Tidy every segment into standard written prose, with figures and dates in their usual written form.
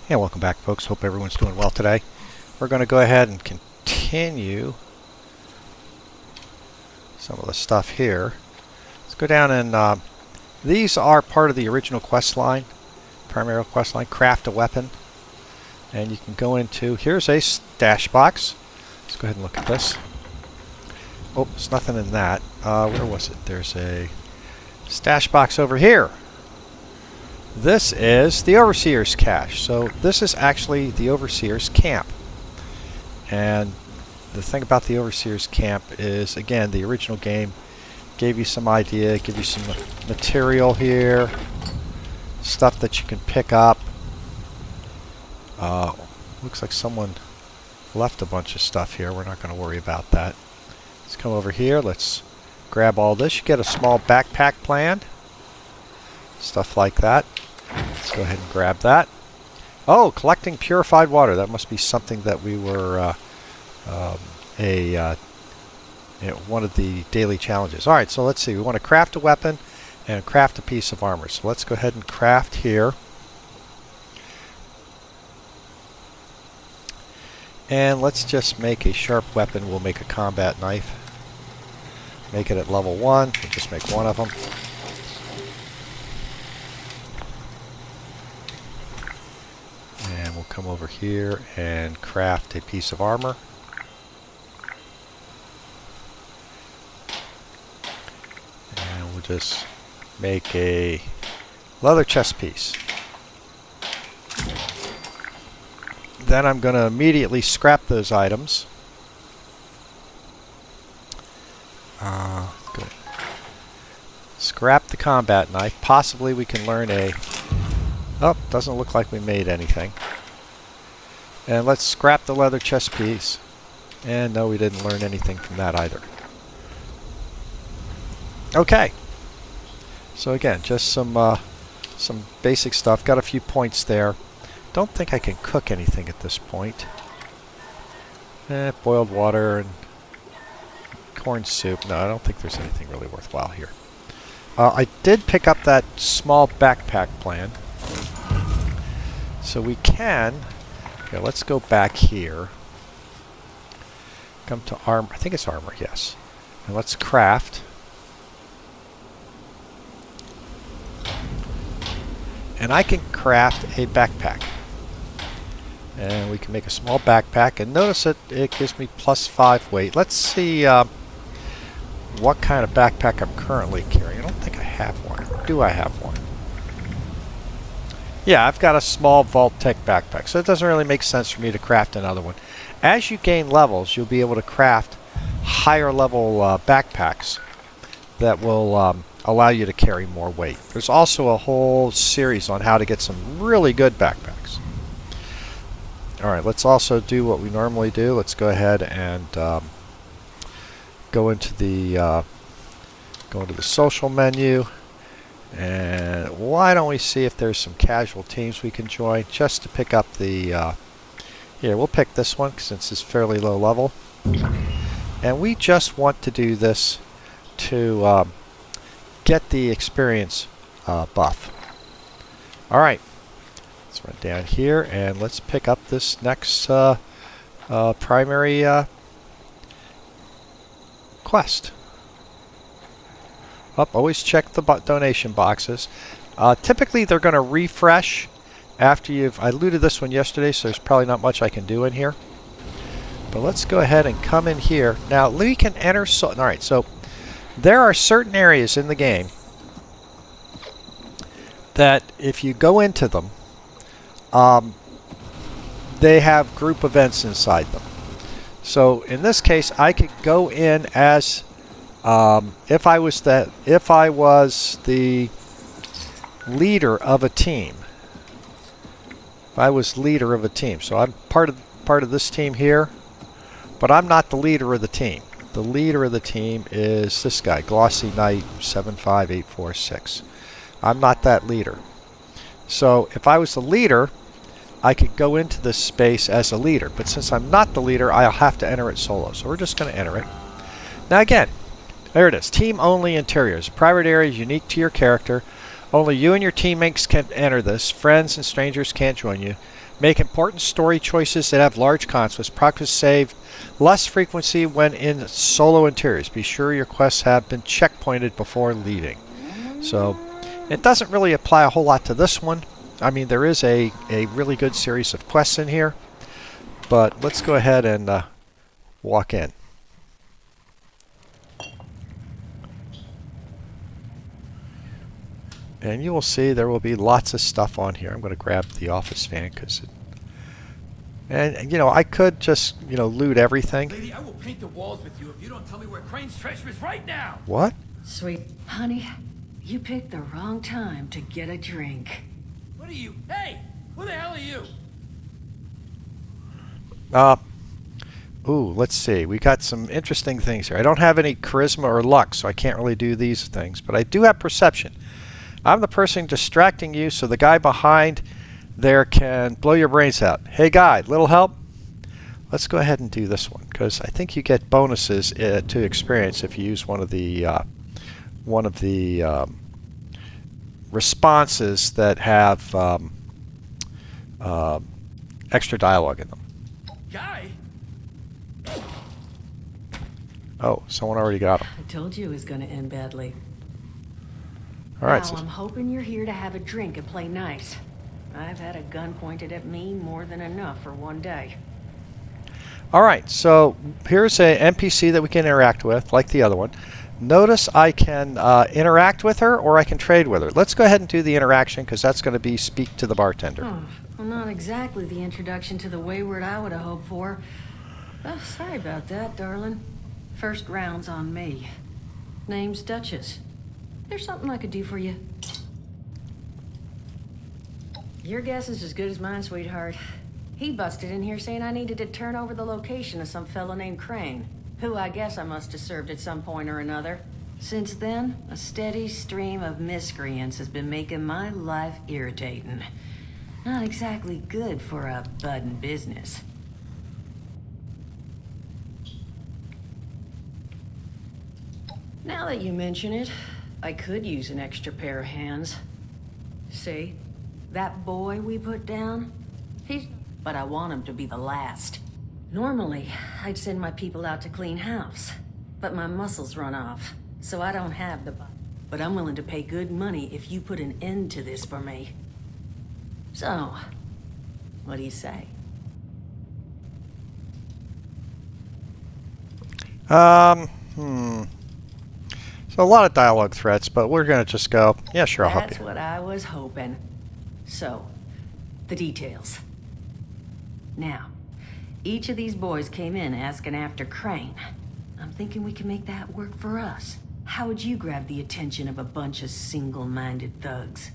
And welcome back, folks. Hope everyone's doing well today. We're going to go ahead and continue some of the stuff here. Let's go down and these are part of the original quest line, primary quest line, craft a weapon. And you can go into, here's a stash box. Let's go ahead and look at this. Oh, there's nothing in that. Where was it? There's a stash box over here. This is the Overseer's cache. So this is actually the Overseer's camp. And the thing about the Overseer's camp is, again, the original game gave you some idea, give you some material here, stuff that you can pick up. Looks like someone left a bunch of stuff here. We're not going to worry about that. Let's come over here. Let's grab all this. You get a small backpack planned. Stuff like that. Let's go ahead and grab that. Oh, collecting purified water. That must be something that we were one of the daily challenges. All right, so let's see. We want to craft a weapon and craft a piece of armor. So let's go ahead and craft here. And let's just make a sharp weapon. We'll make a combat knife. Make it at level 1. We'll just make one of them. And we'll come over here and craft a piece of armor. And we'll just make a leather chest piece. Then I'm going to immediately scrap those items. Good. Scrap the combat knife. Possibly we can learn a... Oh, doesn't look like we made anything. And let's scrap the leather chest piece. And no, we didn't learn anything from that either. Okay. So again, just some basic stuff. Got a few points there. Don't think I can cook anything at this point. Boiled water and corn soup. No, I don't think there's anything really worthwhile here. I did pick up that small backpack plan. So we can... Okay, let's go back here. Come to armor. I think it's armor, yes. And let's craft. And I can craft a backpack. And we can make a small backpack. And notice it gives me +5 weight. Let's see what kind of backpack I'm currently carrying. I don't think I have one. Do I have one? Yeah, I've got a small Vault-Tec backpack. So it doesn't really make sense for me to craft another one. As you gain levels, you'll be able to craft higher level backpacks that will allow you to carry more weight. There's also a whole series on how to get some really good backpacks. Alright, let's also do what we normally do. Let's go ahead and go into the social menu. And why don't we see if there's some casual teams we can join just to pick up the... Here, we'll pick this one since it's fairly low level. And we just want to do this to get the experience buff. Alright. Let's run down here and let's pick up this next primary quest. Always check the donation boxes. Typically they're going to refresh after you've... I looted this one yesterday, so there's probably not much I can do in here. But let's go ahead and come in here. Now we can enter... Alright, so there are certain areas in the game that if you go into them, they have group events inside them. So in this case, I could go in as... if I was the leader of a team. If I was leader of a team. So I'm part of this team here, but I'm not the leader of the team. The leader of the team is this guy, Glossy Knight 75846. I'm not that leader. So if I was the leader, I could go into this space as a leader, but since I'm not the leader, I'll have to enter it solo. So we're just going to enter it. Now again, there it is. Team only interiors. Private area is unique to your character. Only you and your teammates can enter this. Friends and strangers can't join you. Make important story choices that have large consequences. Progress saved less frequency when in solo interiors. Be sure your quests have been checkpointed before leaving. So it doesn't really apply a whole lot to this one. I mean, there is a really good series of quests in here. But let's go ahead and walk in. And you will see there will be lots of stuff on here. I'm going to grab the office fan because and you know, I could just, you know, loot everything. Lady, I will paint the walls with you if you don't tell me where Crane's treasure is right now. What? Sweet honey, you picked the wrong time to get a drink. What are you? Hey, who the hell are you? Ooh, let's see. We got some interesting things here. I don't have any charisma or luck, so I can't really do these things, but I do have perception. I'm the person distracting you, so the guy behind there can blow your brains out. Hey guy, little help? Let's go ahead and do this one, because I think you get bonuses to experience if you use one of the responses that have extra dialogue in them. Guy? Oh, someone already got him. I told you it was gonna end badly. All right. Now, So I'm hoping you're here to have a drink and play nice. I've had a gun pointed at me more than enough for one day. all right. So here's a NPC that we can interact with, like the other one. Notice I can interact with her, or I can trade with her. Let's go ahead and do the interaction, because that's going to be speak to the bartender. Oh, well, not exactly the introduction to the Wayward I would have hoped for. Oh, sorry about that, darling. First round's on me. Name's Duchess. There's something I could do for you. Your guess is as good as mine, sweetheart. He busted in here saying I needed to turn over the location of some fellow named Crane, who I guess I must have served at some point or another. Since then, a steady stream of miscreants has been making my life irritating. Not exactly good for a budding business. Now that you mention it, I could use an extra pair of hands. See? That boy we put down? But I want him to be the last. Normally, I'd send my people out to clean house. But my muscles run off, so I don't have the... But I'm willing to pay good money if you put an end to this for me. So, what do you say? So a lot of dialogue threats, but we're going to just go, yeah, sure, I'll help That's you. what I was hoping. So, the details. Now, each of these boys came in asking after Crane. I'm thinking we can make that work for us. How would you grab the attention of a bunch of single-minded thugs?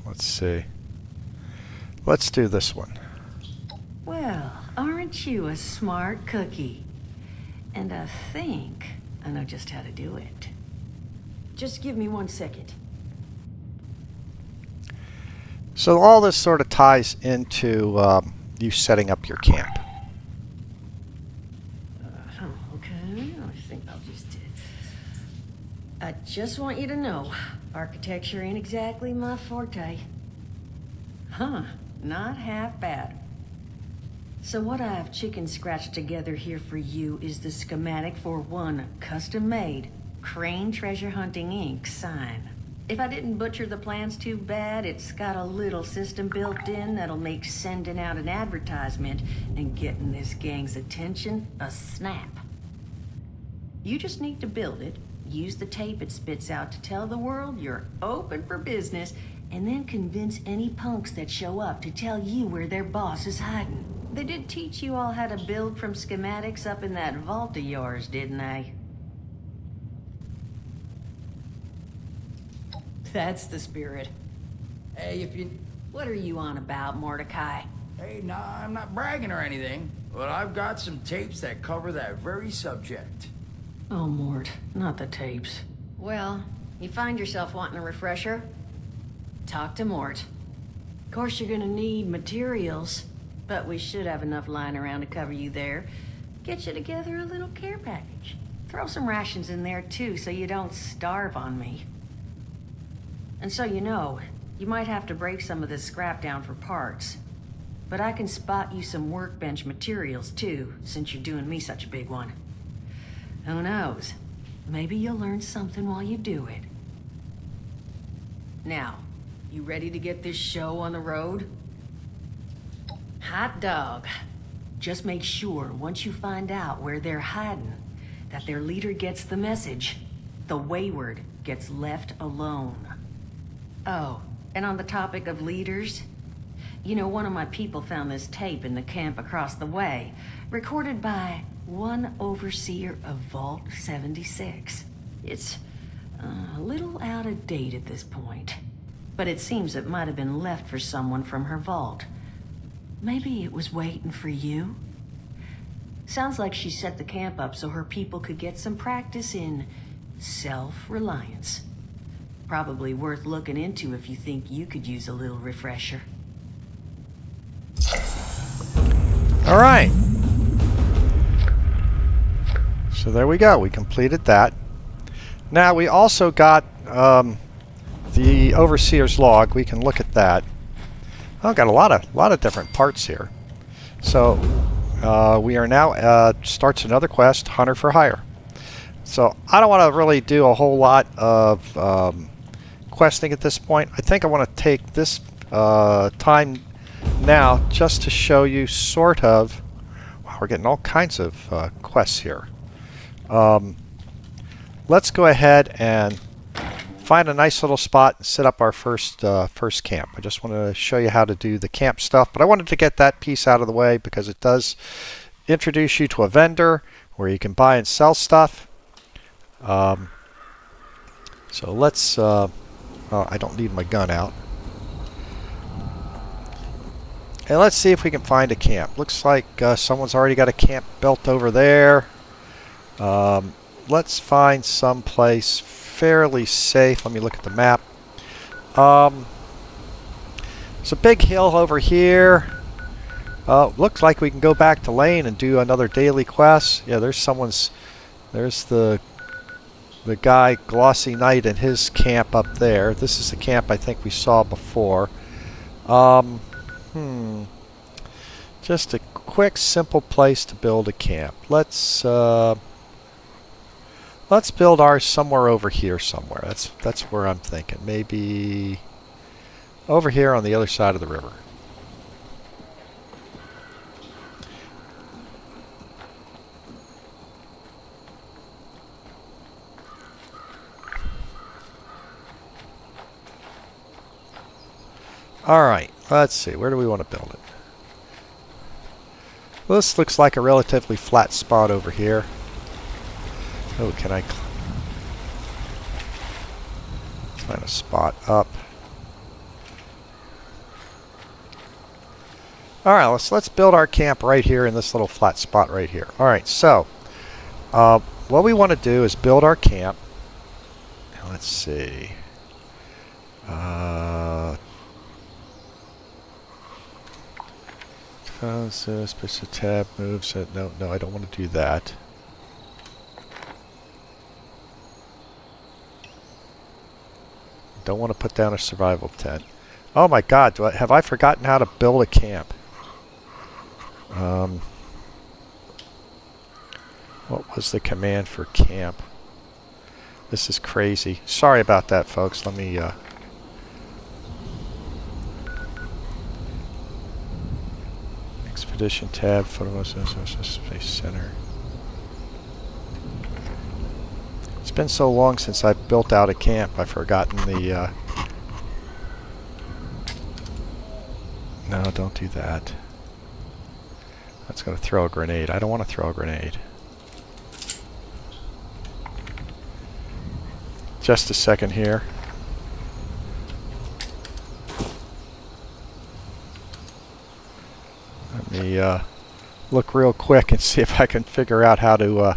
Let's see. Let's do this one. Well, aren't you a smart cookie? And I think I know just how to do it. Just give me 1 second. So all this sort of ties into you setting up your camp. Okay, I think I'll just... I just want you to know, architecture ain't exactly my forte. Huh, not half bad. So what I've chicken scratched together here for you is the schematic for one custom-made Crane Treasure Hunting Inc. sign. If I didn't butcher the plans too bad, it's got a little system built in that'll make sending out an advertisement and getting this gang's attention a snap. You just need to build it, use the tape it spits out to tell the world you're open for business, and then convince any punks that show up to tell you where their boss is hiding. They did teach you all how to build from schematics up in that vault of yours, didn't they? That's the spirit. Hey, if you... What are you on about, Mordecai? Hey, nah, I'm not bragging or anything, but I've got some tapes that cover that very subject. Oh, Mort, not the tapes. Well, you find yourself wanting a refresher? Talk to Mort. Of course, you're gonna need materials, but we should have enough lying around to cover you there. Get you together a little care package. Throw some rations in there too so you don't starve on me. And so you know, you might have to break some of this scrap down for parts. But I can spot you some workbench materials too, since you're doing me such a big one. Who knows? Maybe you'll learn something while you do it. Now, you ready to get this show on the road? Hot dog. Just make sure once you find out where they're hiding, that their leader gets the message. The wayward gets left alone. Oh, and on the topic of leaders, you know, one of my people found this tape in the camp across the way, recorded by one overseer of Vault 76. It's a little out of date at this point, but it seems it might have been left for someone from her vault. Maybe it was waiting for you? Sounds like she set the camp up so her people could get some practice in self-reliance. Probably worth looking into if you think you could use a little refresher. All right. So there we go. We completed that. Now we also got the Overseer's log. We can look at that. Oh, got a lot of different parts here. So we are now starts another quest, Hunter for Hire. So I don't want to really do a whole lot of questing at this point. I think I want to take this time now just to show you sort of. Wow, we're getting all kinds of quests here. Let's go ahead and find a nice little spot and set up our first camp. I just want to show you how to do the camp stuff, but I wanted to get that piece out of the way because it does introduce you to a vendor where you can buy and sell stuff. So let's I don't need my gun out. And let's see if we can find a camp. Looks like someone's already got a camp built over there. Let's find some place fairly safe. Let me look at the map. There's a big hill over here. Looks like we can go back to Lane and do another daily quest. Yeah, there's the guy Glossy Knight and his camp up there. This is the camp I think we saw before. Just a quick, simple place to build a camp. Let's build ours somewhere over here somewhere. That's where I'm thinking. Maybe over here on the other side of the river. Alright, let's see. Where do we want to build it? Well, this looks like a relatively flat spot over here. Oh, can I find a spot up? Alright, let's build our camp right here in this little flat spot right here. Alright, so what we want to do is build our camp. Let's see. Special tab moves. No, I don't want to do that. Don't want to put down a survival tent. Oh my God! Have I forgotten how to build a camp? What was the command for camp? This is crazy. Sorry about that, folks. Let me. Expedition tab, photo space center. It's been so long since I built out a camp, I've forgotten the. No, don't do that. That's going to throw a grenade. I don't want to throw a grenade. Just a second here. Let me look real quick and see if I can figure out how to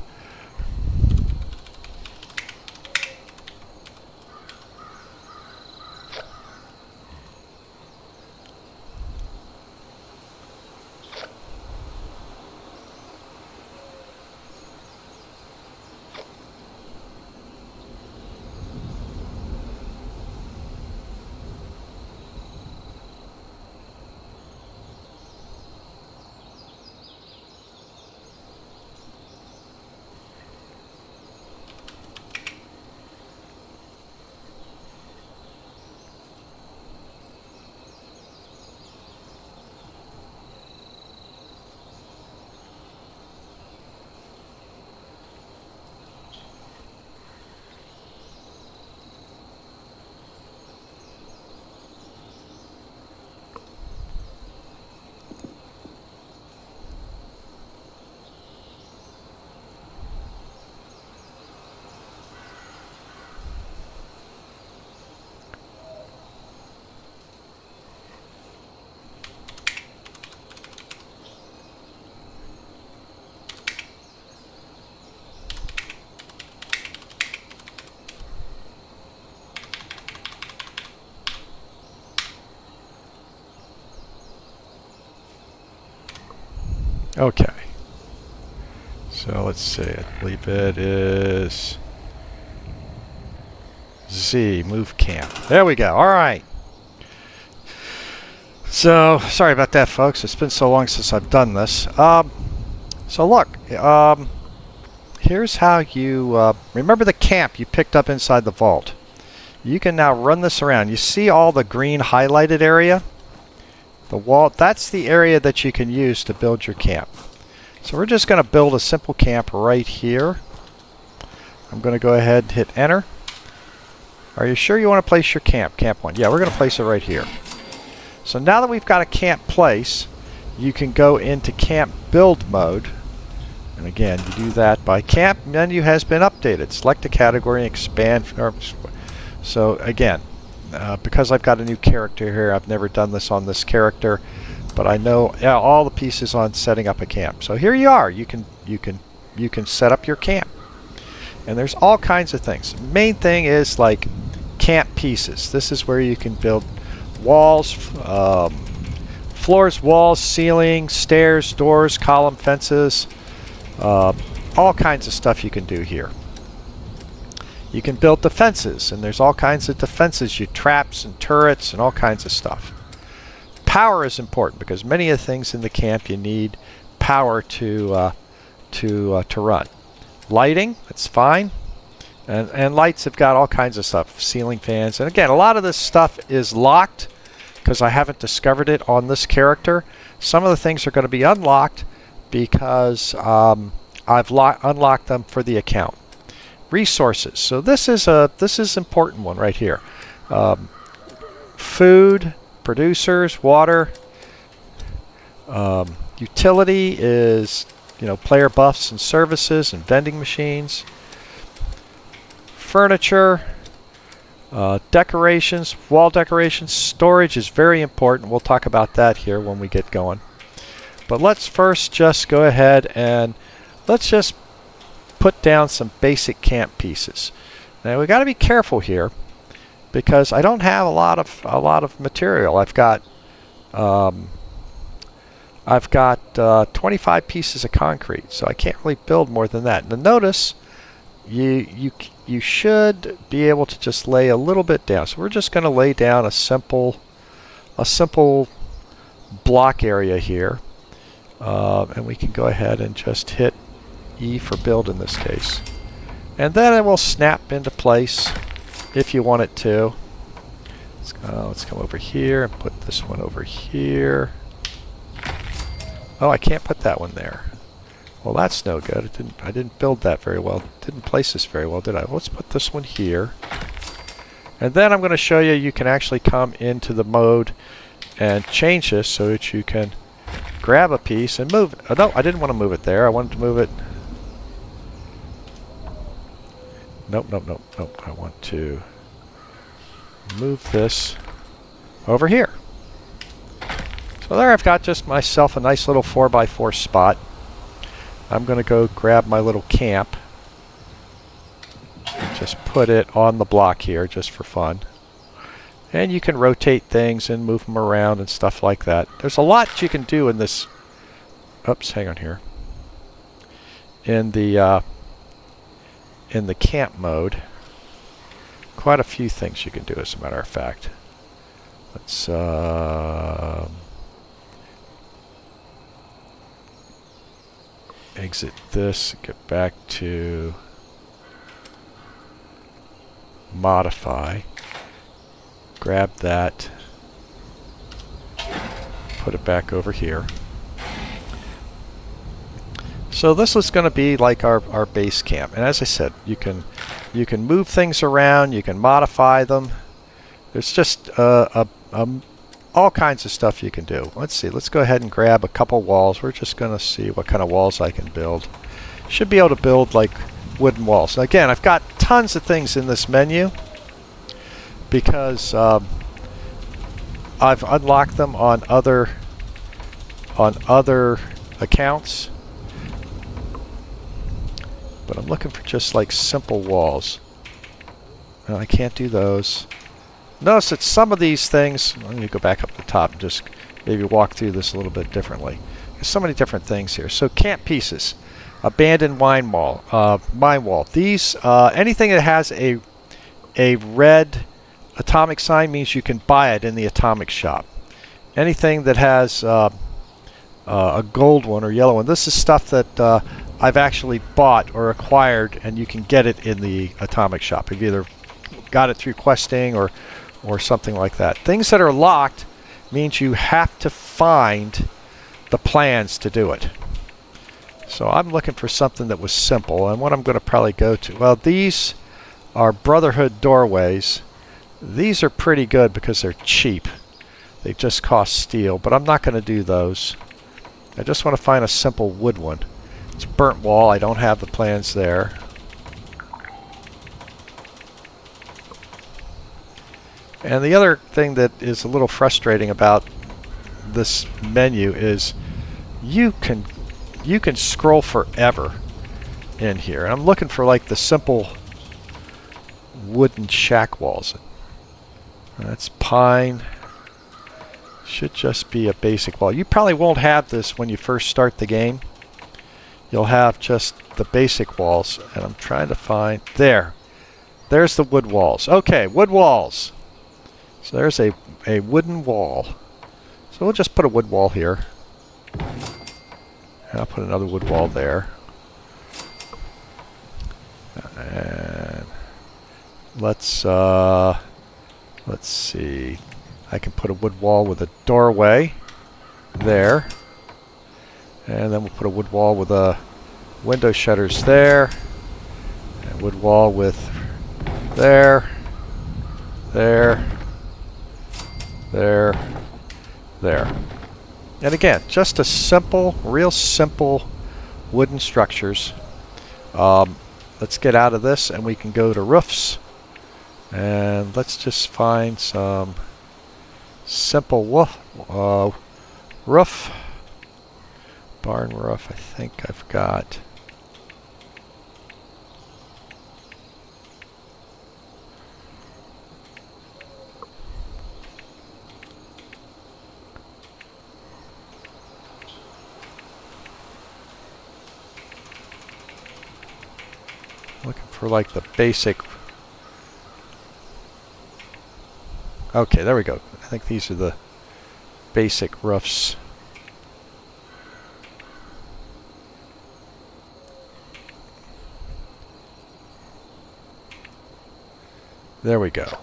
Okay. So let's see. I believe it is Z, move camp. There we go. All right. So, sorry about that, folks. It's been so long since I've done this. So look, here's how you, remember the camp you picked up inside the vault. You can now run this around. You see all the green highlighted area? The wall, that's the area that you can use to build your camp. So we're just going to build a simple camp right here. I'm going to go ahead and hit enter. Are you sure you want to place your camp? Camp 1. Yeah, we're going to place it right here. So now that we've got a camp place, you can go into camp build mode. And again, you do that by camp menu has been updated. Select a category and expand. So again, because I've got a new character here, I've never done this on this character, but I know all the pieces on setting up a camp. So here you are. You can set up your camp. And there's all kinds of things. The main thing is like camp pieces. This is where you can build walls, floors, walls, ceiling, stairs, doors, column, fences, all kinds of stuff you can do here. You can build defenses, and there's all kinds of defenses, traps and turrets and all kinds of stuff. Power is important because many of the things in the camp you need power to run. Lighting, that's fine. And lights have got all kinds of stuff, ceiling fans. And again, a lot of this stuff is locked because I haven't discovered it on this character. Some of the things are going to be unlocked because I've unlocked them for the account. Resources. So this is an important one right here. Food, producers, water. Utility is, player buffs and services and vending machines. Furniture, decorations, wall decorations, storage is very important. We'll talk about that here when we get going. But let's first just go ahead and let's just put down some basic camp pieces. Now we got to be careful here because I don't have a lot of material. I've got 25 pieces of concrete, so I can't really build more than that. Now notice you should be able to just lay a little bit down. So we're just going to lay down a simple block area here, and we can go ahead and just hit E for build in this case, and then it will snap into place if you want it to. Let's come over here and put this one over here. Oh, I can't put that one there. Well, that's no good. I didn't build that very well. Didn't place this very well, did I? Let's put this one here. And then I'm going to show you you can actually come into the mode and change this so that you can grab a piece and move it. Oh, no, I didn't want to move it there. I wanted to move it. Nope. I want to move this over here. So there I've got just myself a nice little 4x4 spot. I'm going to go grab my little camp and just put it on the block here just for fun. And you can rotate things and move them around and stuff like that. There's a lot you can do in this. Oops, hang on here. In the camp mode, quite a few things you can do, as a matter of fact. Let's exit this, get back to modify, grab that, put it back over here. So this is going to be like our base camp, and as I said, you can move things around, you can modify them. There's just all kinds of stuff you can do. Let's see, let's go ahead and grab a couple walls. We're just going to see what kind of walls I can build. Should be able to build like wooden walls. Now, again, I've got tons of things in this menu because I've unlocked them on other accounts. But I'm looking for just like simple walls. No, I can't do those. Notice that some of these things, I'm going to go back up the top and just maybe walk through this a little bit differently. so many different things here. So camp pieces, abandoned mine wall. These anything that has a red atomic sign means you can buy it in the atomic shop. Anything that has a gold one or yellow one, this is stuff that I've actually bought or acquired, and you can get it in the atomic shop. You've either got it through questing or something like that. Things that are locked means you have to find the plans to do it. So I'm looking for something that was simple, and what I'm going to probably go to, well, these are Brotherhood doorways. These are pretty good because they're cheap. They just cost steel, but I'm not going to do those. I just want to find a simple wood one. It's burnt wall. I don't have the plans there. And the other thing that is a little frustrating about this menu is you can scroll forever in here. And I'm looking for like the simple wooden shack walls. That's pine. Should just be a basic wall. You probably won't have this when you first start the game. You'll have just the basic walls, and I'm trying to find there's the wood walls. Okay, wood walls. So there's a wooden wall. So we'll just put a wood wall here. And I'll put another wood wall there. And let's see. I can put a wood wall with a doorway there. And then we'll put a wood wall with a window shutters there. And wood wall with there. And again, just a simple, real simple wooden structures. Let's get out of this and we can go to roofs. And let's just find some simple roof. Barn roof, I think I've got. Looking for like the basic. Okay, there we go. I think these are the basic roofs. There we go.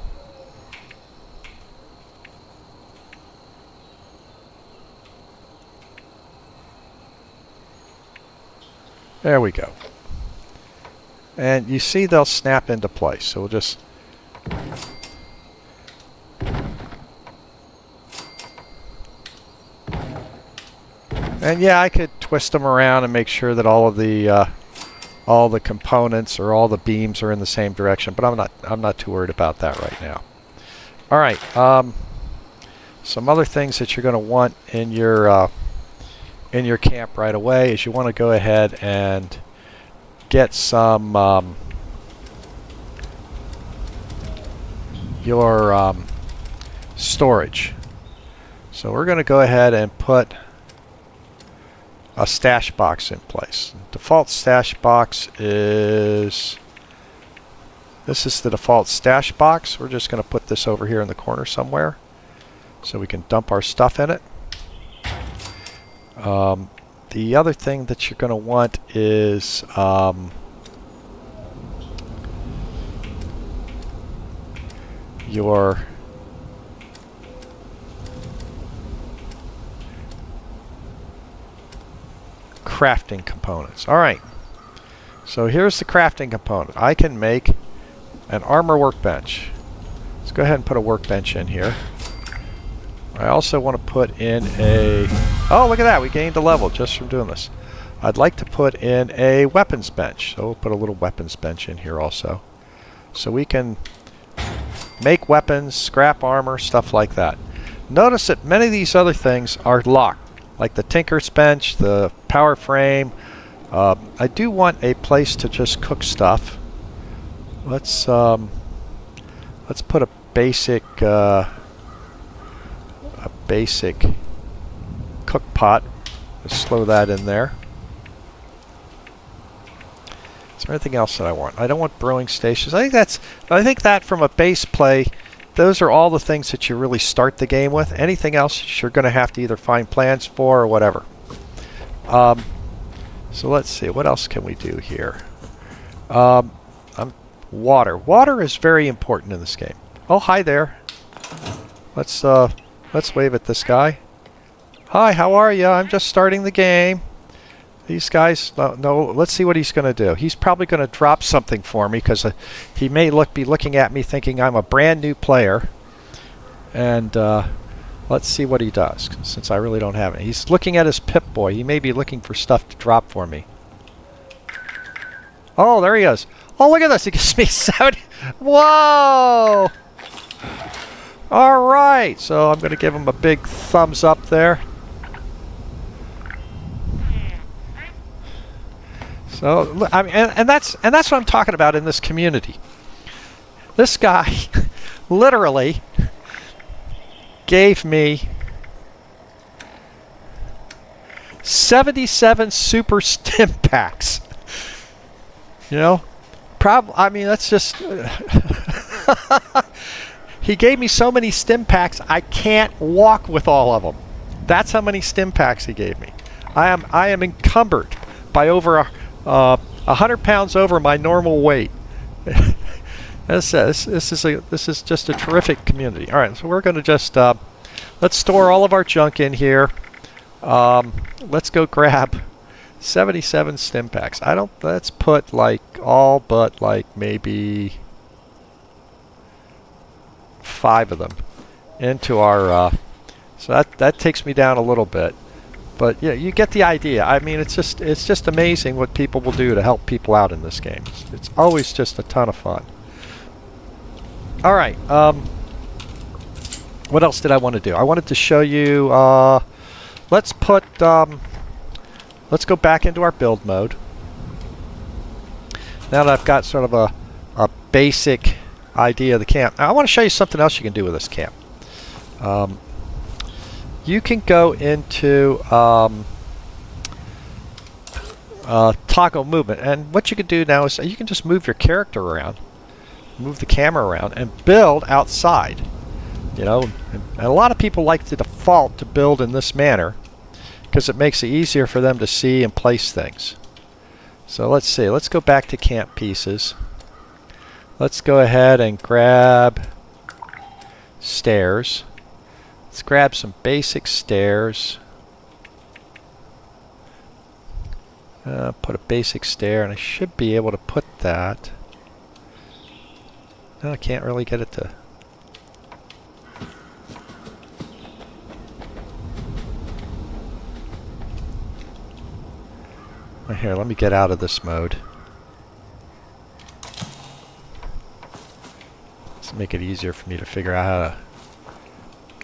There we go. And you see they'll snap into place. So we'll just... And yeah, I could twist them around and make sure that all the components or all the beams are in the same direction, but I'm not too worried about that right now. All right, some other things that you're going to want in your camp right away is you want to go ahead and get some your storage. So we're going to go ahead and put a stash box in place. Default stash box is... This is the default stash box. We're just going to put this over here in the corner somewhere so we can dump our stuff in it. The other thing that you're going to want is your crafting components. Alright, so here's the crafting component. I can make an armor workbench. Let's go ahead and put a workbench in here. I also want to put in a... Oh, look at that! We gained a level just from doing this. I'd like to put in a weapons bench. So we'll put a little weapons bench in here also. So we can make weapons, scrap armor, stuff like that. Notice that many of these other things are locked. Like the Tinker's bench, the power frame. I do want a place to just cook stuff. Let's put a basic cook pot Just slow that in there. Is there anything else that I want? I don't want brewing stations. I think that from a base play, those are all the things that you really start the game with. Anything else you're going to have to either find plans for or whatever. So let's see, what else can we do here? Water. Water is very important in this game. Oh, hi there. Let's wave at this guy. Hi, how are you? I'm just starting the game. These guys, no, let's see what he's going to do. He's probably going to drop something for me because he may be looking at me thinking I'm a brand new player. And let's see what he does, since I really don't have it. He's looking at his Pip-Boy. He may be looking for stuff to drop for me. Oh, there he is. Oh, look at this. He gives me 70. Whoa! All right. So I'm going to give him a big thumbs up there. So I mean, and that's what I'm talking about in this community. This guy literally gave me 77 super stim packs. You know, I mean, that's just. He gave me so many stim packs, I can't walk with all of them. That's how many stim packs he gave me. I am encumbered by over 100 pounds over my normal weight. This is just a terrific community. All right, so we're going to just let's store all of our junk in here. Let's go grab 77 stim packs. Let's put like all but like maybe 5 of them into our. So that takes me down a little bit. But yeah, you get the idea. I mean, it's just amazing what people will do to help people out in this game. It's always just a ton of fun. All right. What else did I want to do? I wanted to show you. Let's go back into our build mode. Now that I've got sort of a basic idea of the camp, now I want to show you something else you can do with this camp. You can go into toggle movement, and what you can do now is you can just move your character around, move the camera around, and build outside. You know, and a lot of people like to default to build in this manner because it makes it easier for them to see and place things. So let's see. Let's go back to camp pieces. Let's go ahead and grab stairs. Let's grab some basic stairs. Put a basic stair, and I should be able to put that. No, I can't really get it to. Here, let me get out of this mode. Let's make it easier for me to figure out how to.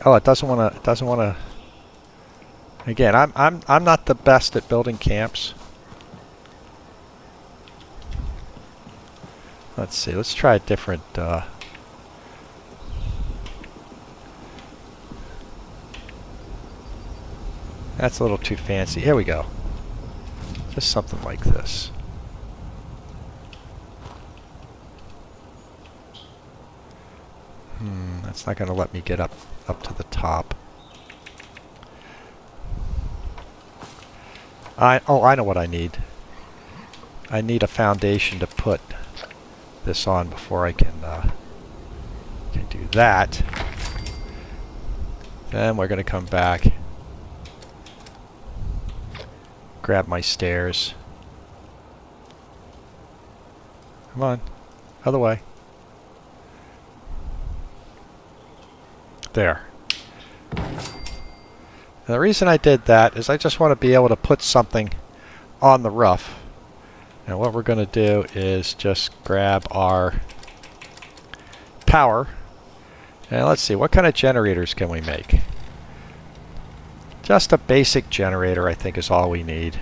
Oh, it doesn't want to. It doesn't want to. Again, I'm not the best at building camps. Let's see. Let's try a different. That's a little too fancy. Here we go. Just something like this. That's not going to let me get up to the top. I know what I need. I need a foundation to put this on before I can do that. Then we're going to come back, grab my stairs. Come on, other way. There. And the reason I did that is I just want to be able to put something on the roof. And what we're going to do is just grab our power. And let's see, what kind of generators can we make? Just a basic generator, I think, is all we need.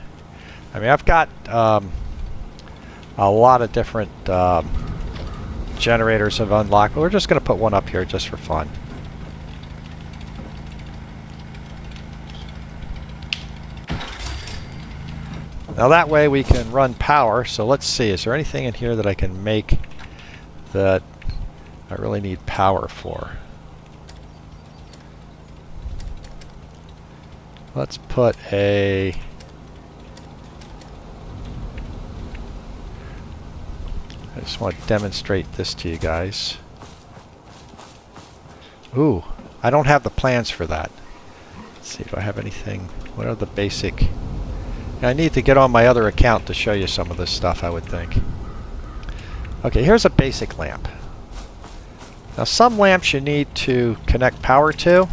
I mean, I've got a lot of different generators have unlocked, but we're just going to put one up here just for fun. Now that way we can run power. So let's see, is there anything in here that I can make that I really need power for? Let's put a... I just want to demonstrate this to you guys. Ooh, I don't have the plans for that. Let's see, do I have anything? What are the basic... I need to get on my other account to show you some of this stuff, I would think. Okay, here's a basic lamp. Now some lamps you need to connect power to.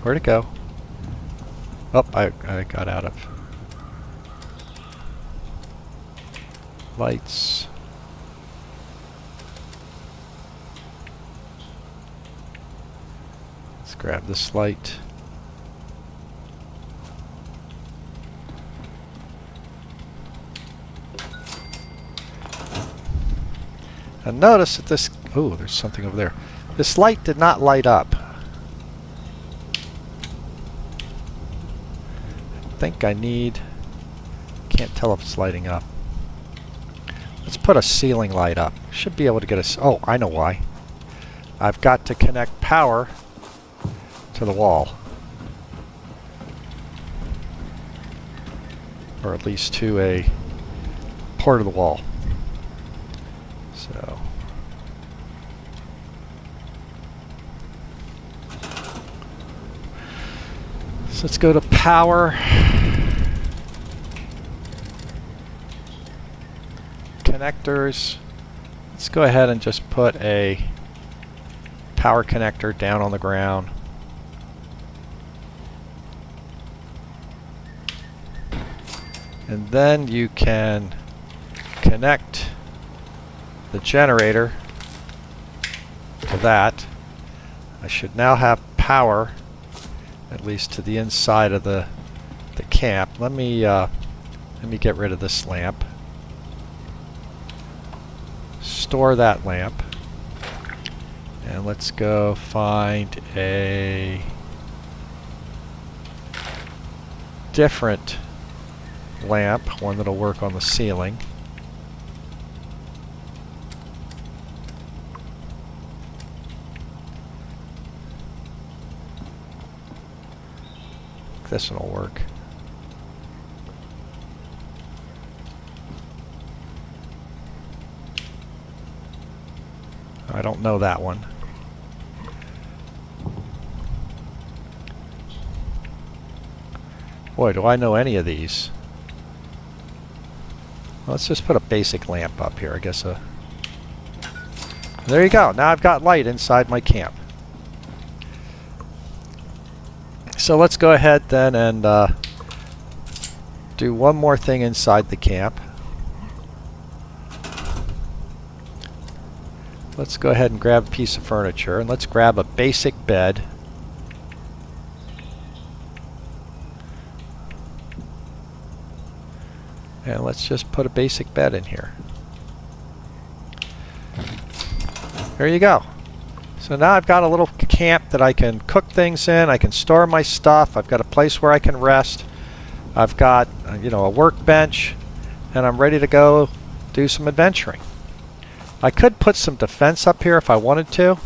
Where'd it go? Oh, I got out of... lights. Let's grab this light. And notice that this... ooh, there's something over there. This light did not light up. I think I need... can't tell if it's lighting up. Let's put a ceiling light up. Should be able to get a... oh, I know why. I've got to connect power to the wall. Or at least to a part of the wall. So... so let's go to power. Connectors. Let's go ahead and just put a power connector down on the ground. And then you can connect the generator to that. I should now have power, at least to the inside of the camp. Let me get rid of this lamp. Store that lamp. And let's go find a different lamp, one that'll work on the ceiling. This one will work. I don't know that one. Boy, do I know any of these. Let's just put a basic lamp up here, I guess. There you go. Now I've got light inside my camp. So let's go ahead then and do one more thing inside the camp. Let's go ahead and grab a piece of furniture, and let's grab a basic bed. And let's just put a basic bed in here. There you go. So now I've got a little camp that I can cook things in, I can store my stuff, I've got a place where I can rest, I've got a workbench, and I'm ready to go do some adventuring. I could put some defense up here if I wanted to,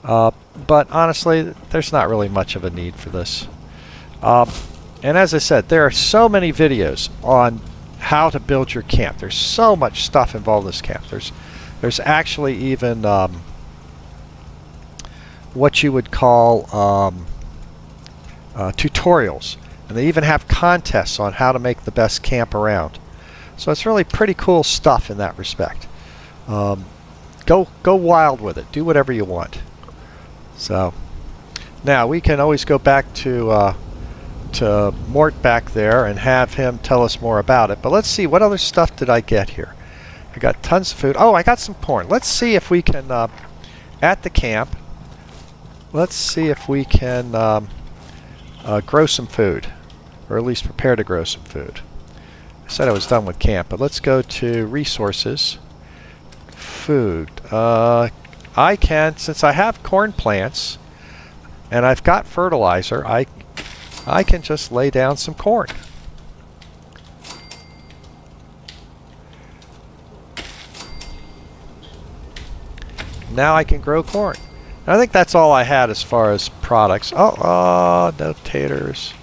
but honestly, there's not really much of a need for this. And as I said, there are so many videos on how to build your camp. There's so much stuff involved in this camp. There's actually even what you would call tutorials, and they even have contests on how to make the best camp around. So it's really pretty cool stuff in that respect. Go wild with it. Do whatever you want. So now we can always go back to Mort back there and have him tell us more about it. But let's see, what other stuff did I get here? I got tons of food. Oh, I got some corn. Let's see if we can at the camp. Let's see if we can grow some food, or at least prepare to grow some food. I said I was done with camp, but let's go to resources. Food. I can, since I have corn plants and I've got fertilizer, I can just lay down some corn. now I can grow corn. And I think that's all I had as far as products. Oh, no taters.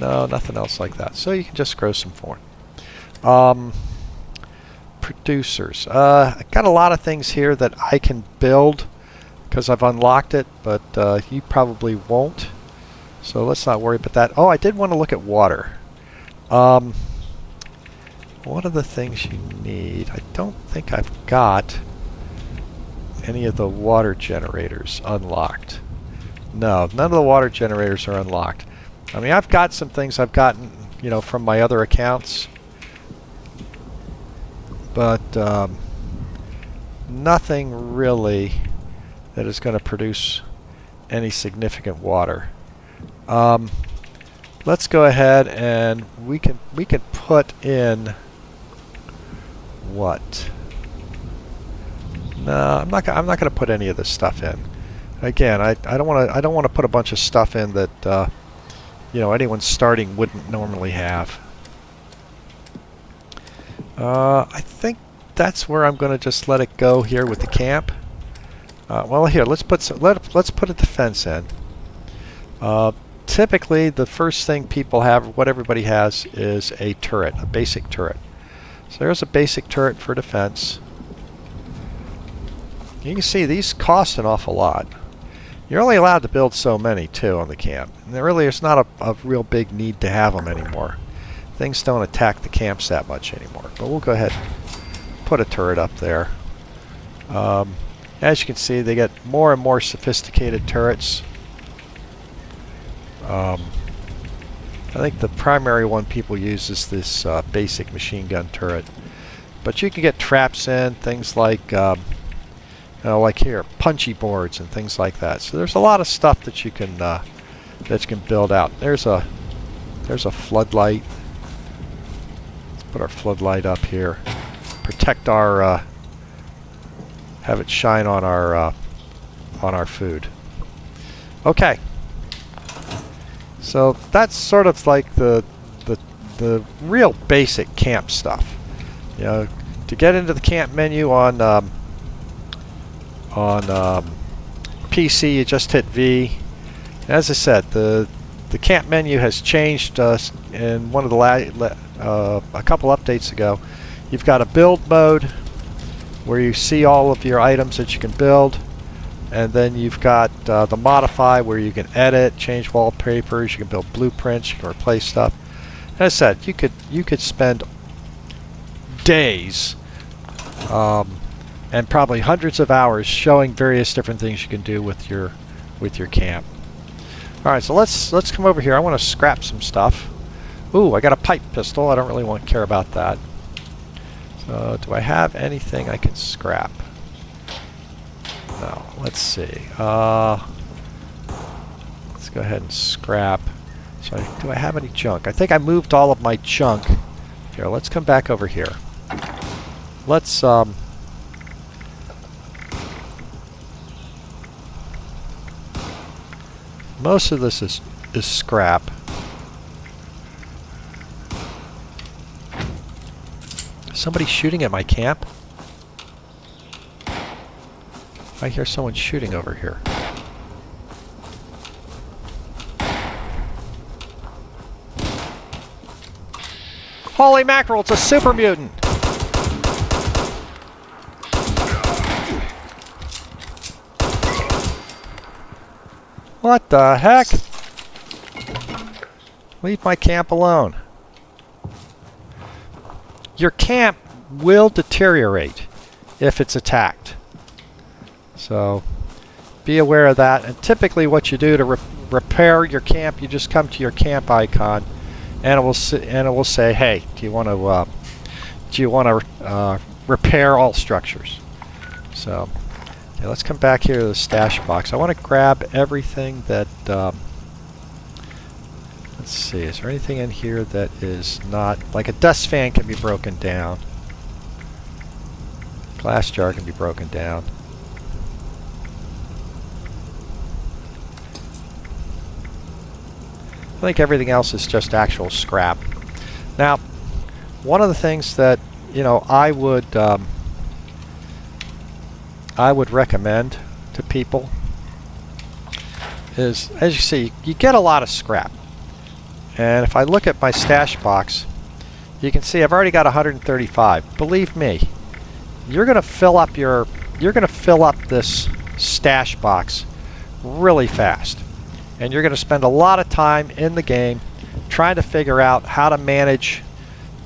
No, nothing else like that. So you can just grow some corn. Producers. I got a lot of things here that I can build because I've unlocked it, but you probably won't. So let's not worry about that. Oh, I did want to look at water. What are the things you need? I don't think I've got any of the water generators unlocked. No, none of the water generators are unlocked. I mean, I've got some things I've gotten, you know, from my other accounts, but nothing really that is going to produce any significant water. Let's go ahead and we can put in what? No, I'm not going to put any of this stuff in. Again, I don't want to put a bunch of stuff in that you know, anyone starting wouldn't normally have. I think that's where I'm going to just let it go here with the camp. Well, here, let's put a defense in. Typically, the first thing people have, what everybody has, is a turret, a basic turret. So there's a basic turret for defense. You can see these cost an awful lot. You're only allowed to build so many, too, on the camp. And there really is not a real big need to have them anymore. Things don't attack the camps that much anymore. But we'll go ahead and put a turret up there. As you can see, they get more and more sophisticated turrets. I think the primary one people use is this basic machine gun turret. But you can get traps in, things like, like here, punchy boards and things like that. So there's a lot of stuff that you can build out. There's a floodlight. Let's put our floodlight up here. Protect our have it shine on our food. Okay. So that's sort of like the real basic camp stuff. You know, to get into the camp menu on PC, you just hit V. As I said, the camp menu has changed in one of the a couple updates ago. You've got a build mode where you see all of your items that you can build. And then you've got the modify where you can edit, change wallpapers, you can build blueprints, you can replace stuff. As I said, you could spend days and probably hundreds of hours showing various different things you can do with your camp. All right, so let's come over here. I want to scrap some stuff. Ooh, I got a pipe pistol. I don't really care about that. So, do I have anything I can scrap? No. Let's see. Let's go ahead and scrap. So, do I have any junk? I think I moved all of my junk. Here, let's come back over here. Let's most of this is scrap. Somebody shooting at my camp? I hear someone shooting over here. Holy mackerel, it's a super mutant! What the heck? Leave my camp alone. Your camp will deteriorate if it's attacked. So be aware of that. And typically what you do to repair your camp, you just come to your camp icon and it will say, hey, do you want to repair all structures? So yeah, let's come back here to the stash box. I want to grab everything that let's see, is there anything in here that is not, like a dust fan can be broken down. Glass jar can be broken down. I think everything else is just actual scrap. Now, one of the things that, you know, I I would recommend to people is, as you see, you get a lot of scrap. And if I look at my stash box, you can see I've already got 135. Believe me, you're going to fill up this stash box really fast. And you're going to spend a lot of time in the game trying to figure out how to manage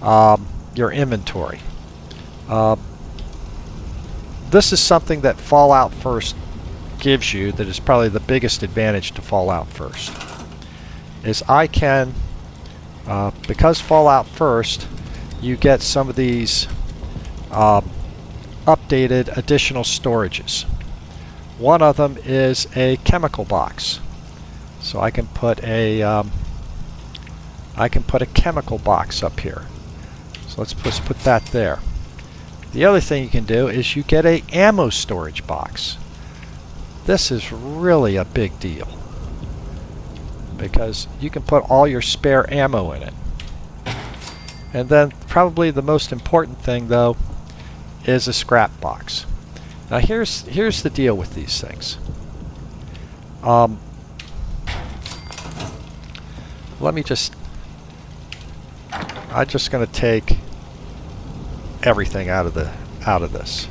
your inventory. This is something that Fallout First gives you that is probably the biggest advantage to Fallout First. Is I can, because Fallout First, you get some of these updated additional storages. One of them is a chemical box. So I can put a chemical box up here. So let's put that there. The other thing you can do is you get a ammo storage box. This is really a big deal because you can put all your spare ammo in it. And then probably the most important thing though is a scrap box. Now here's the deal with these things. I'm just going to take everything out of this.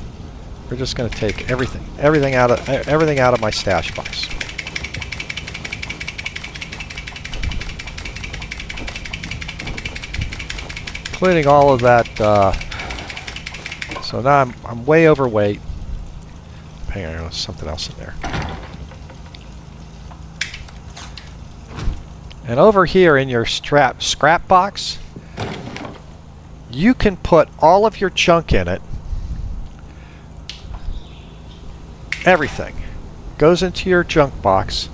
We're just going to take everything out of my stash box. Including all of that. So now I'm way overweight. Hang on, there's something else in there. And over here in your scrap box, you can put all of your junk in it. Everything goes into your junk box.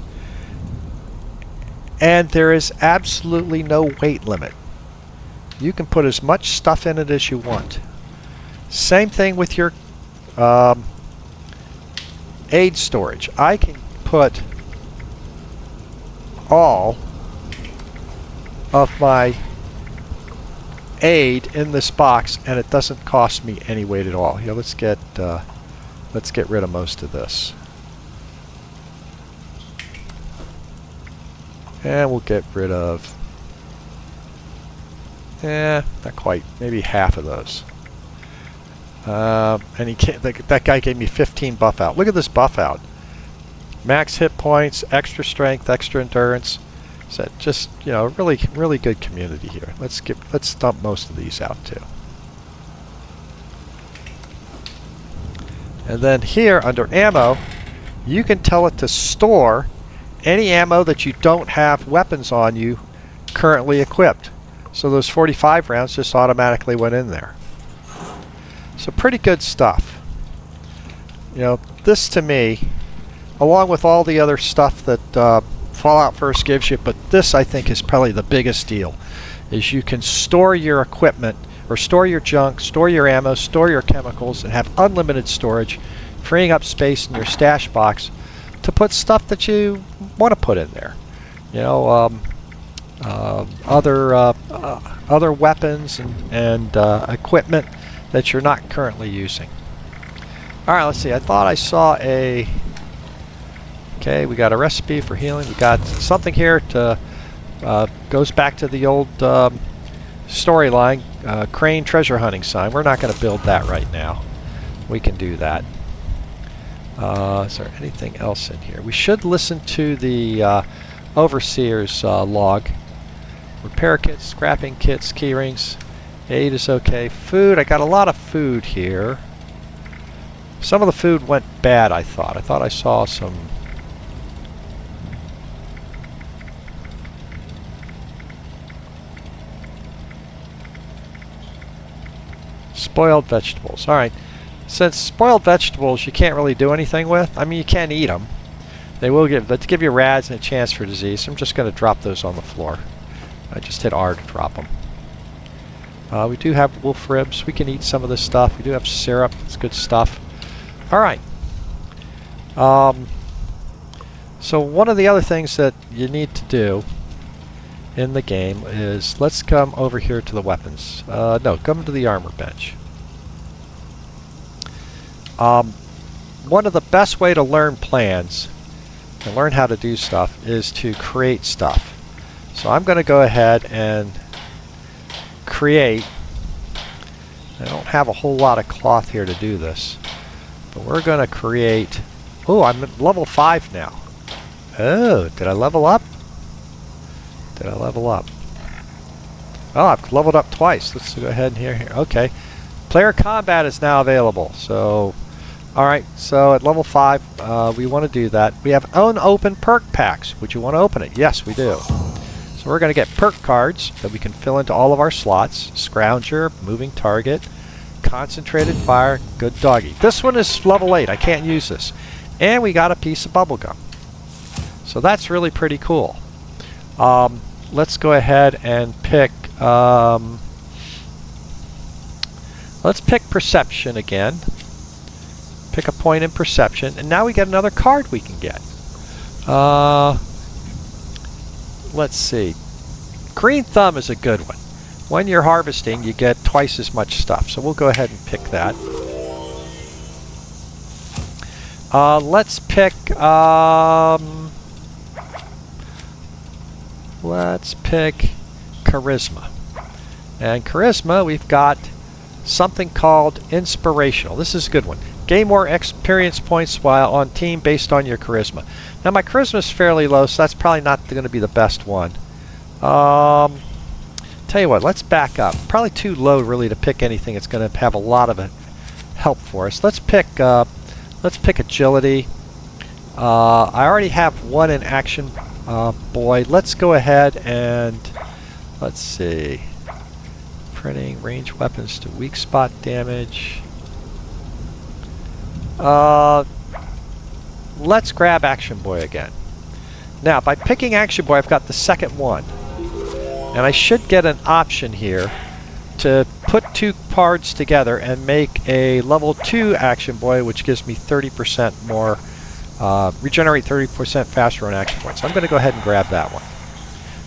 And there is absolutely no weight limit. You can put as much stuff in it as you want. Same thing with your aid storage. I can put all of my aid in this box and it doesn't cost me any weight at all. Here, let's get rid of most of this. And we'll get rid of not quite, maybe half of those. And that guy gave me 15 buff out. Look at this buff out. Max hit points, extra strength, extra endurance. So just, you know, really good community here. Let's dump most of these out too. And then here under ammo, you can tell it to store any ammo that you don't have weapons on you currently equipped. So those 45 rounds just automatically went in there. So pretty good stuff. You know, this to me, along with all the other stuff that Fallout First gives you, but this I think is probably the biggest deal, is you can store your equipment, or store your junk, store your ammo, store your chemicals, and have unlimited storage, freeing up space in your stash box to put stuff that you want to put in there. You know, other weapons and equipment that you're not currently using. All right, let's see. I thought I saw a. Okay, we got a recipe for healing. We got something here to goes back to the old storyline, crane treasure hunting sign. We're not going to build that right now. We can do that. Is there anything else in here? We should listen to the overseer's log. Repair kits, scrapping kits, key rings. Aid is okay. Food, I got a lot of food here. Some of the food went bad, I thought. I thought I saw some. Spoiled vegetables. Alright. Since spoiled vegetables you can't really do anything with, I mean you can eat them. They will give you rads and a chance for disease. So I'm just going to drop those on the floor. I just hit R to drop them. We do have wolf ribs. We can eat some of this stuff. We do have syrup. It's good stuff. Alright. So one of the other things that you need to do in the game is, let's come over here to the weapons. No, come to the armor bench. one of the best way to learn plans and learn how to do stuff is to create stuff. So I'm going to go ahead and create. I don't have a whole lot of cloth here to do this, but we're going to create. Oh, I'm at level 5 now. Oh, did I level up? Did I level up? Oh, I've leveled up twice. Let's go ahead and here. Okay. Player combat is now available. So, alright, so at level 5, we want to do that. We have unopened perk packs. Would you want to open it? Yes, we do. So we're going to get perk cards that we can fill into all of our slots. Scrounger, moving target, concentrated fire, good doggy. This one is level 8. I can't use this. And we got a piece of bubblegum. So that's really pretty cool. Let's go ahead and pick let's pick perception again. Pick a point in perception, and now we get another card we can get. Let's see. Green thumb is a good one. When you're harvesting, you get twice as much stuff. So we'll go ahead and pick that. Let's pick charisma. And charisma, we've got something called inspirational. This is a good one. Gain more experience points while on team based on your charisma. Now my charisma is fairly low, so that's probably not going to be the best one. Tell you what, let's back up. Probably too low really to pick anything that's going to have a lot of help for us. Let's pick agility. I already have one in action boy. Let's go ahead and let's see. Printing range weapons to weak spot damage. Let's grab Action Boy again. Now, by picking Action Boy, I've got the second one. And I should get an option here to put 2 cards together and make a level 2 Action Boy, which gives me 30% more, regenerate 30% faster on action points. So I'm going to go ahead and grab that one.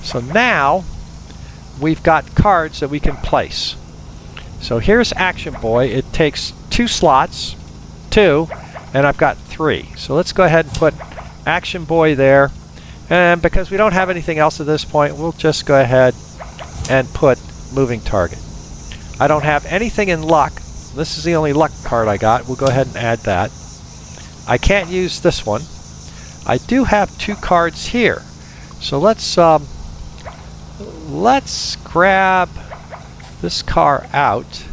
So now, we've got cards that we can place. So here's Action Boy. It takes 2 slots, 2, and I've got 3. So let's go ahead and put Action Boy there. And because we don't have anything else at this point, we'll just go ahead and put moving target. I don't have anything in luck. This is the only luck card I got. We'll go ahead and add that. I can't use this one. I do have 2 cards here. So let's grab this car out,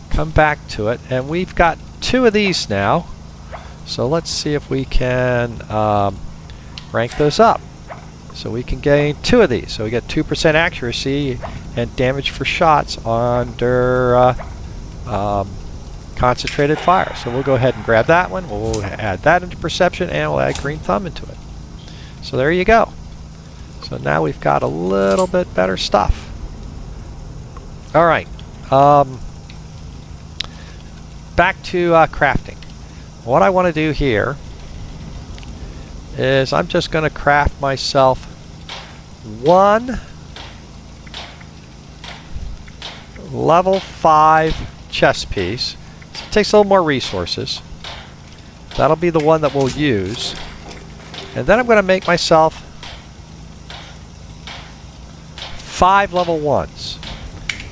come back to it, and we've got 2 of these now. So let's see if we can rank those up. So we can gain 2 of these. So we get 2% accuracy and damage for shots under concentrated fire. So we'll go ahead and grab that one. We'll add that into perception, and we'll add green thumb into it. So there you go. So now we've got a little bit better stuff. All right. Back to crafting. What I want to do here is I'm just going to craft myself 1 level 5 chest piece. So it takes a little more resources. That'll be the one that we'll use. And then I'm going to make myself 5 level 1s.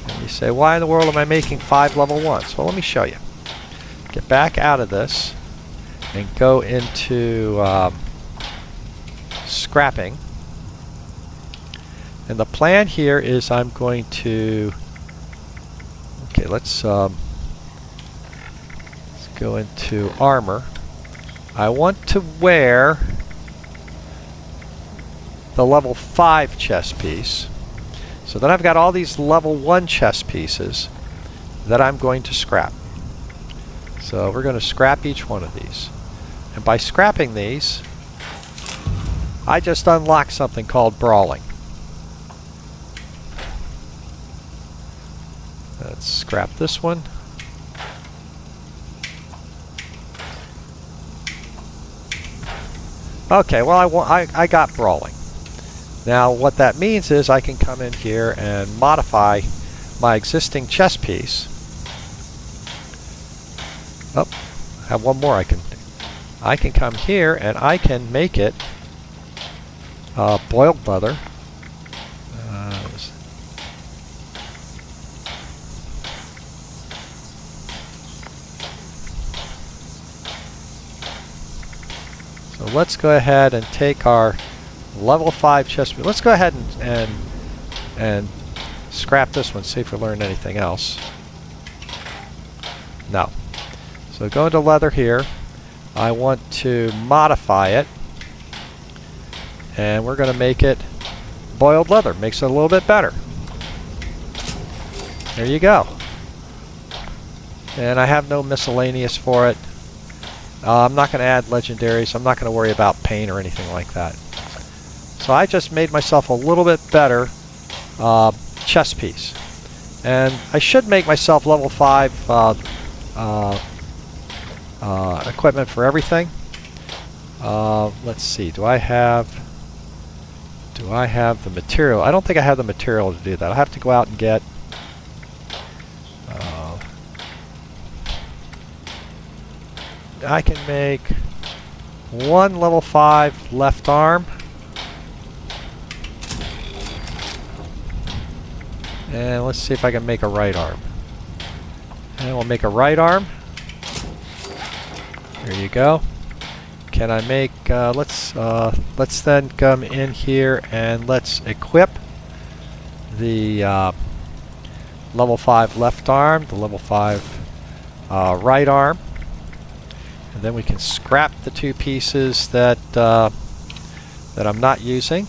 And you say, why in the world am I making 5 level 1s? Well, let me show you. Get back out of this and go into scrapping. And the plan here is I'm going to let's go into armor. I want to wear the level 5 chest piece. So then I've got all these level 1 chest pieces that I'm going to scrap. So we're going to scrap each one of these. And by scrapping these, I just unlock something called brawling. Let's scrap this one. Okay, well I got brawling. Now what that means is I can come in here and modify my existing chest piece. Oh, I have one more I can I can come here and I can make it boiled leather. So let's go ahead and take our level 5 chest. Let's go ahead and scrap this one, see if we learn anything else. No. So go into leather here. I want to modify it. And we're going to make it boiled leather. Makes it a little bit better. There you go. And I have no miscellaneous for it. I'm not going to add legendaries. I'm not going to worry about paint or anything like that. So I just made myself a little bit better chest piece. And I should make myself level 5 equipment for everything. Let's see. Do I have the material? I don't think I have the material to do that. I'll have to go out and get I can make one level 5 left arm. And let's see if I can make a right arm. And we'll make a right arm. There you go. Can I make, let's then come in here and let's equip the level 5 left arm, the level 5 right arm. And then we can scrap the 2 pieces that I'm not using.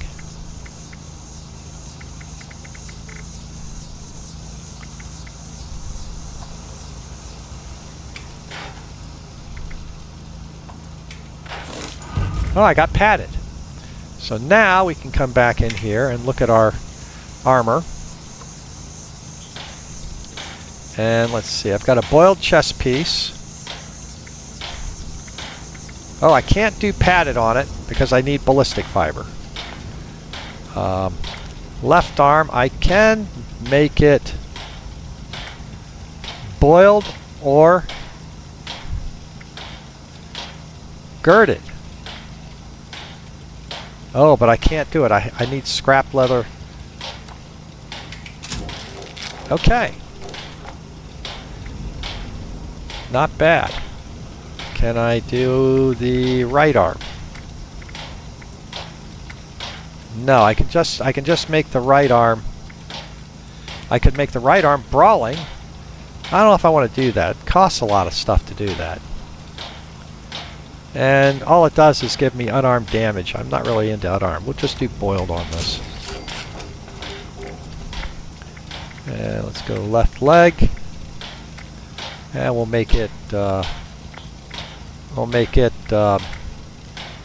Oh, I got padded. So now we can come back in here and look at our armor. And let's see, I've got a boiled chest piece. Oh, I can't do padded on it because I need ballistic fiber. Left arm, I can make it boiled or girded. Oh, but I can't do it. I need scrap leather. Okay. Not bad. Can I do the right arm? No, I can just make the right arm. I could make the right arm brawling. I don't know if I want to do that. It costs a lot of stuff to do that. And all it does is give me unarmed damage. I'm not really into unarmed. We'll just do boiled on this. And let's go left leg. And we'll make it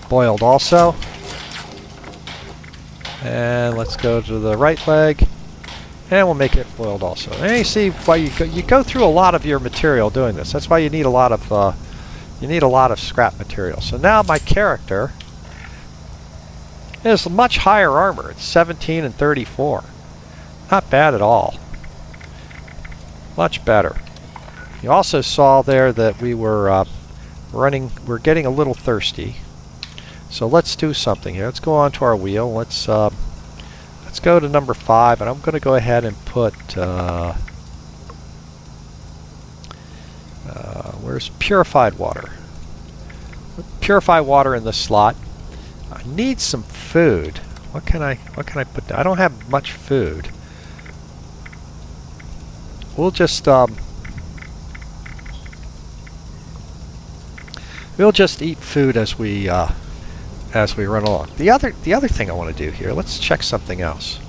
boiled also. And let's go to the right leg. And we'll make it boiled also. And you see why you go through a lot of your material doing this. That's why you need a lot of scrap material. So now my character is much higher armor. It's 17 and 34. Not bad at all. Much better. You also saw there that we were we're getting a little thirsty. So let's do something here. Let's go on to our wheel. Let's go to number 5, and I'm going to go ahead and put where's purified water? Purify water in this slot. I need some food. What can I put down? I don't have much food. We'll just eat food as we run along. The other thing I want to do here. Let's check something else.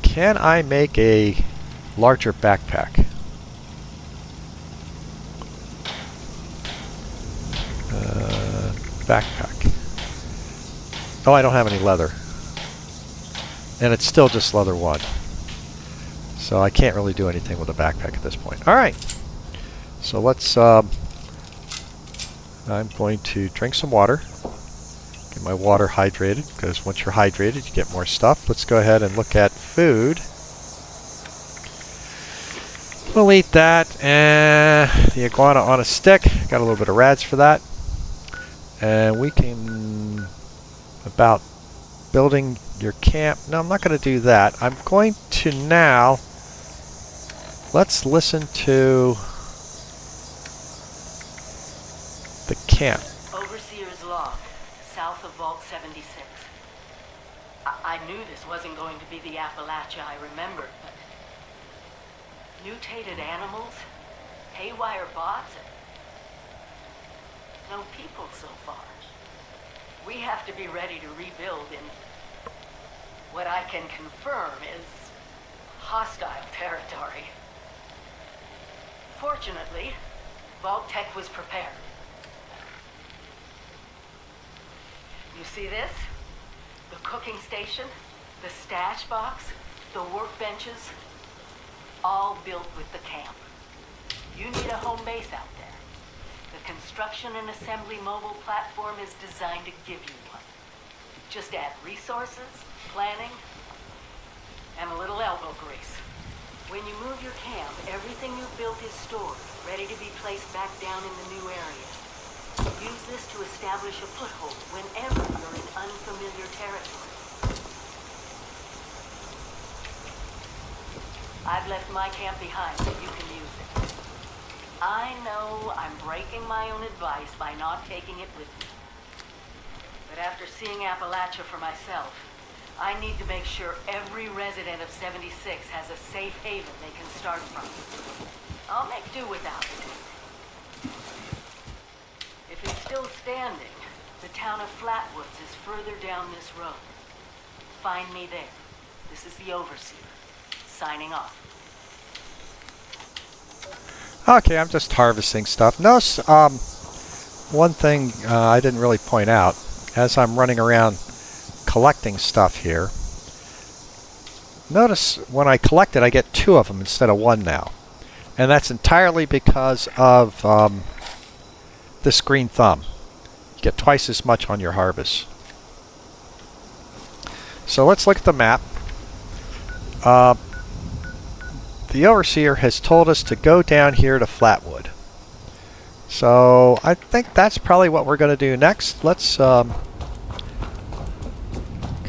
Can I make a larger backpack? Backpack. Oh, I don't have any leather. And it's still just leather 1. So I can't really do anything with a backpack at this point. Alright. So let's, I'm going to drink some water. Get my water hydrated, because once you're hydrated, you get more stuff. Let's go ahead and look at food. We'll eat that, and the iguana on a stick. Got a little bit of rads for that. And we can, about building your camp. No, I'm not going to do that. I'm going to now, let's listen to the camp. Overseer's log, south of Vault 76. I knew this wasn't going to be the Appalachia I remembered, but mutated animals, haywire bots, and no people so far. We have to be ready to rebuild in what I can confirm is hostile territory. Fortunately, Vault-Tec was prepared. You see this? The cooking station, the stash box, the workbenches, all built with the camp. You need a home base out there. The construction and assembly mobile platform is designed to give you one. Just add resources, planning, and a little elbow grease. When you move your camp, everything you built is stored, ready to be placed back down in the new area. Use this to establish a foothold whenever you're in unfamiliar territory. I've left my camp behind so you can use it. I know I'm breaking my own advice by not taking it with me. But after seeing Appalachia for myself, I need to make sure every resident of 76 has a safe haven they can start from. I'll make do without it. If it's still standing, the town of Flatwoods is further down this road. Find me there. This is the Overseer, signing off. Okay, I'm just harvesting stuff. Notice one thing I didn't really point out as I'm running around collecting stuff here. Notice when I collect it, I get 2 of them instead of 1 now. And that's entirely because of this green thumb. You get twice as much on your harvest. So let's look at the map. The Overseer has told us to go down here to Flatwood. So I think that's probably what we're going to do next. Let's come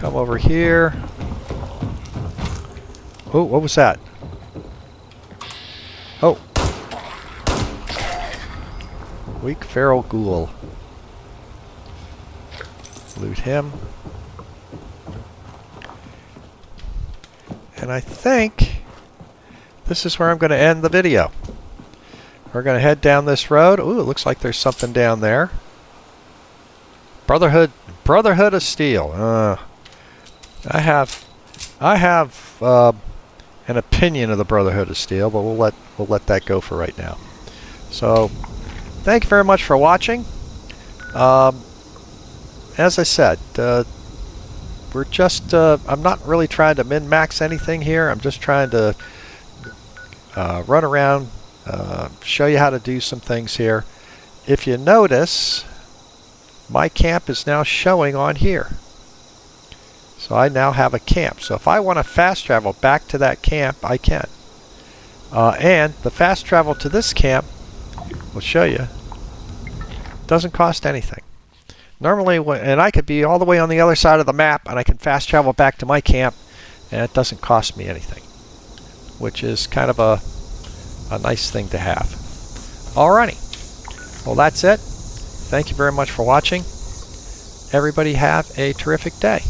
over here. Oh, what was that? Oh. Weak feral ghoul. Loot him. And I think this is where I'm going to end the video. We're going to head down this road. Ooh, it looks like there's something down there. Brotherhood of Steel. I have an opinion of the Brotherhood of Steel, but we'll let that go for right now. So, thank you very much for watching. As I said, we're just I'm not really trying to min-max anything here. I'm just trying to run around, show you how to do some things here. If you notice, my camp is now showing on here. So I now have a camp. So if I want to fast travel back to that camp, I can. And the fast travel to this camp, we'll show you, doesn't cost anything. Normally, and I could be all the way on the other side of the map and I can fast travel back to my camp and it doesn't cost me anything, which is kind of a nice thing to have. Alrighty. Well, that's it. Thank you very much for watching. Everybody have a terrific day.